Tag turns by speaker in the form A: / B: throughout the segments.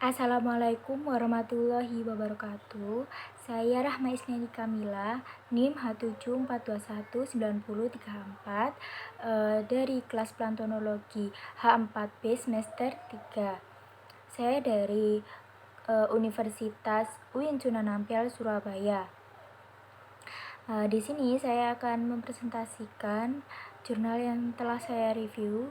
A: Assalamualaikum warahmatullahi wabarakatuh. Saya Rahma Isniani Kamila, NIM H74219034 dari kelas Plantonologi H4B semester 3. Saya dari Universitas UIN Sunan Ampel, Surabaya. Di sini saya akan mempresentasikan jurnal yang telah saya review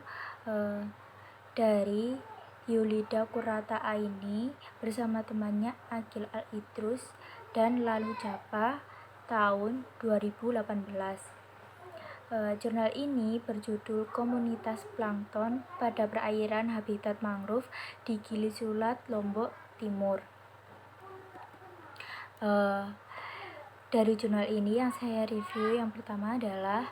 A: dari Yulida Kurata Aini bersama temannya Akil Al-Idrus dan Lalu Japa tahun 2018. Jurnal ini berjudul Komunitas Plankton pada Perairan Habitat Mangrove di Gili Sulat, Lombok Timur. Dari jurnal ini yang saya review, yang pertama adalah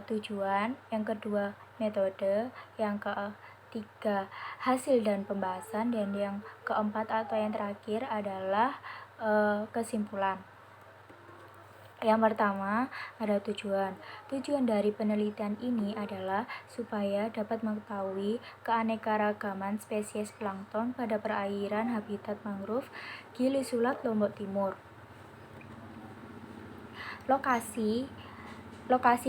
A: tujuan, yang kedua metode, yang ketiga hasil dan pembahasan, dan yang keempat atau yang terakhir adalah kesimpulan. Yang pertama ada tujuan. Tujuan dari penelitian ini adalah supaya dapat mengetahui keanekaragaman spesies plankton pada perairan habitat mangrove Gili Sulat, Lombok Timur. Lokasi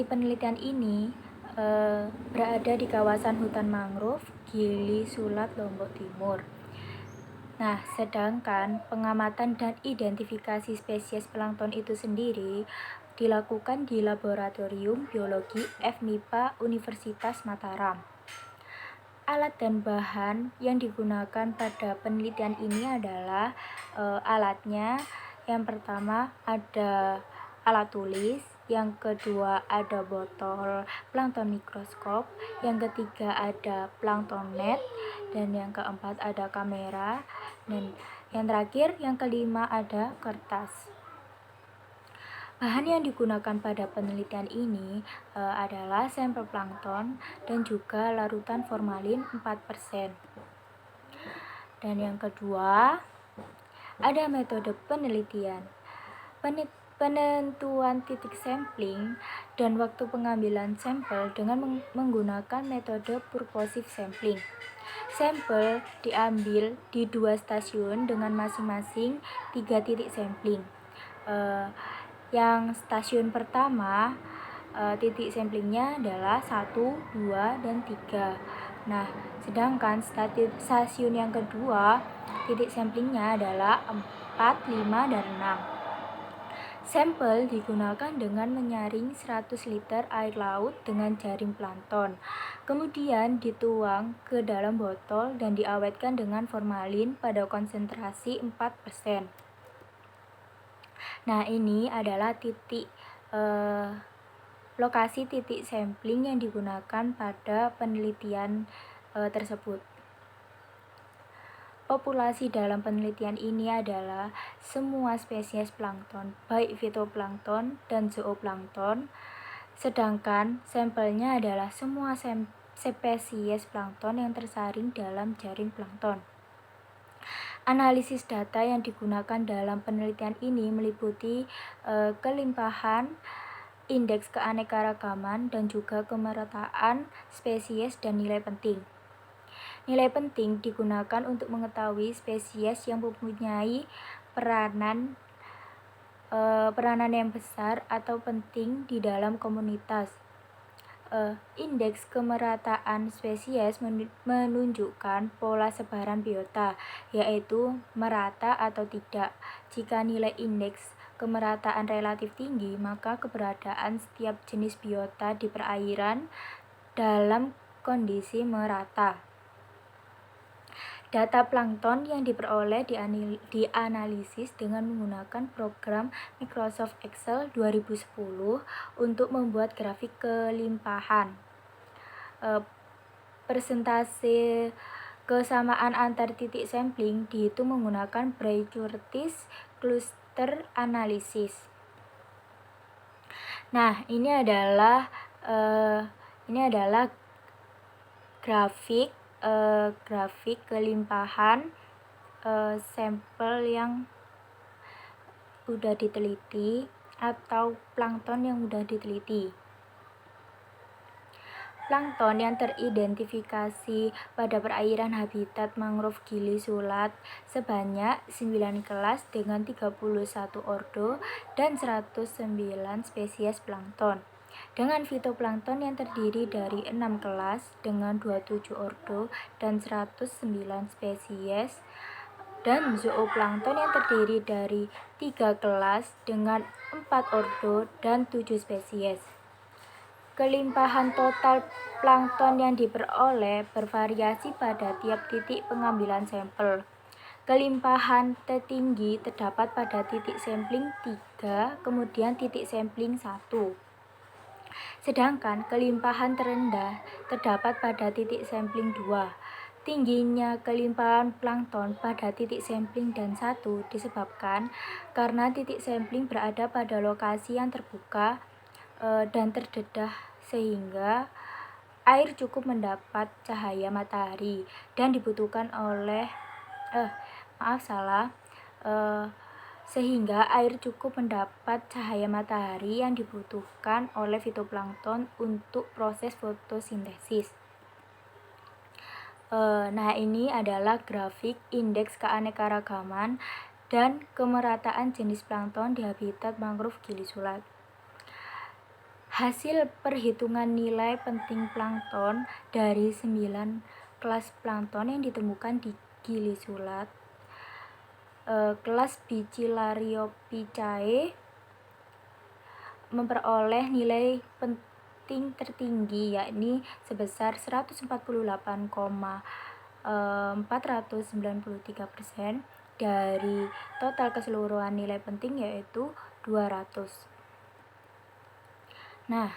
A: penelitian ini berada di kawasan hutan mangrove Gili Sulat, Lombok Timur. Nah, sedangkan pengamatan dan identifikasi spesies plankton itu sendiri dilakukan di Laboratorium Biologi FMIPA Universitas Mataram. Alat dan bahan yang digunakan pada penelitian ini adalah alatnya. Yang pertama ada alat tulis, yang kedua ada botol plankton mikroskop, yang ketiga ada plankton net, dan yang keempat ada kamera, dan yang terakhir, yang kelima ada kertas. Bahan yang digunakan pada penelitian ini adalah sampel plankton dan juga larutan formalin 4%. Dan yang kedua, ada metode penelitian. Penentuan titik sampling dan waktu pengambilan sampel dengan menggunakan metode purposive sampling. Sampel diambil di 2 stasiun dengan masing-masing 3 titik sampling. Yang stasiun pertama titik samplingnya adalah 1, 2, dan 3. Nah, sedangkan stasiun yang kedua titik samplingnya adalah 4, 5, dan 6. Sampel digunakan dengan menyaring 100 liter air laut dengan jaring plankton. Kemudian dituang ke dalam botol dan diawetkan dengan formalin pada konsentrasi 4%. Nah, ini adalah lokasi titik sampling yang digunakan pada penelitian tersebut. Populasi dalam penelitian ini adalah semua spesies plankton, baik fitoplankton dan zooplankton, sedangkan sampelnya adalah semua spesies plankton yang tersaring dalam jaring plankton. Analisis data yang digunakan dalam penelitian ini meliputi kelimpahan, indeks keanekaragaman, dan juga kemerataan spesies dan nilai penting. Nilai penting digunakan untuk mengetahui spesies yang mempunyai peranan yang besar atau penting di dalam komunitas. Indeks kemerataan spesies menunjukkan pola sebaran biota, yaitu merata atau tidak. Jika nilai indeks kemerataan relatif tinggi, maka keberadaan setiap jenis biota di perairan dalam kondisi merata. Data plankton yang diperoleh dianalisis dengan menggunakan program Microsoft Excel 2010 untuk membuat grafik kelimpahan. Persentase kesamaan antar titik sampling dihitung menggunakan Bray-Curtis cluster analysis. Nah, ini adalah grafik kelimpahan sampel yang udah diteliti atau plankton yang udah diteliti. plankton yang teridentifikasi pada perairan habitat mangrove Gili Sulat sebanyak 9 kelas dengan 31 ordo dan 109 spesies plankton. Dengan fitoplankton yang terdiri dari 6 kelas dengan 27 ordo dan 109 spesies, dan zooplankton yang terdiri dari 3 kelas dengan 4 ordo dan 7 spesies. Kelimpahan total plankton yang diperoleh bervariasi pada tiap titik pengambilan sampel. Kelimpahan tertinggi terdapat pada titik sampling 3, kemudian titik sampling 1. Sedangkan kelimpahan terendah terdapat pada titik sampling 2. Tingginya kelimpahan plankton pada titik sampling dan 1 disebabkan karena titik sampling berada pada lokasi yang terbuka dan terdedah sehingga air cukup mendapat cahaya matahari dan dibutuhkan oleh sehingga air cukup mendapat cahaya matahari yang dibutuhkan oleh fitoplankton untuk proses fotosintesis. Nah, ini adalah grafik indeks keanekaragaman dan kemerataan jenis plankton di habitat mangrove Gili Sulat. Hasil perhitungan nilai penting plankton dari 9 kelas plankton yang ditemukan di Gili Sulat. Kelas Bicillariopicae memperoleh nilai penting tertinggi yakni sebesar 148,493% dari total keseluruhan nilai penting yaitu 200. Nah,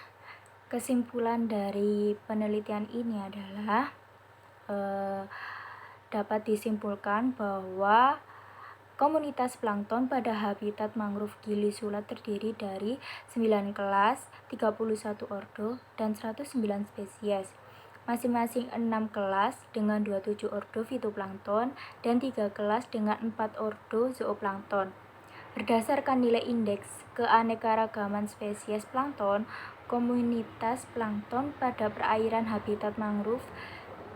A: kesimpulan dari penelitian ini adalah dapat disimpulkan bahwa komunitas plankton pada habitat mangrove Gili Sulat terdiri dari 9 kelas, 31 ordo, dan 109 spesies. Masing-masing 6 kelas dengan 27 ordo fitoplankton dan 3 kelas dengan 4 ordo zooplankton. Berdasarkan nilai indeks keanekaragaman spesies plankton, komunitas plankton pada perairan habitat mangrove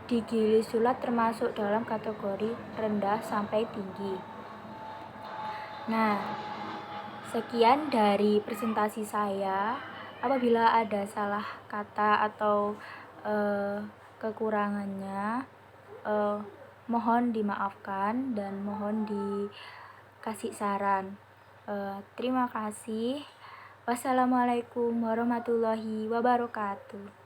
A: di Gili Sulat termasuk dalam kategori rendah sampai tinggi. Nah, sekian dari presentasi saya. Apabila ada salah kata atau kekurangannya, mohon dimaafkan dan mohon dikasih saran. Terima kasih. Wassalamualaikum warahmatullahi wabarakatuh.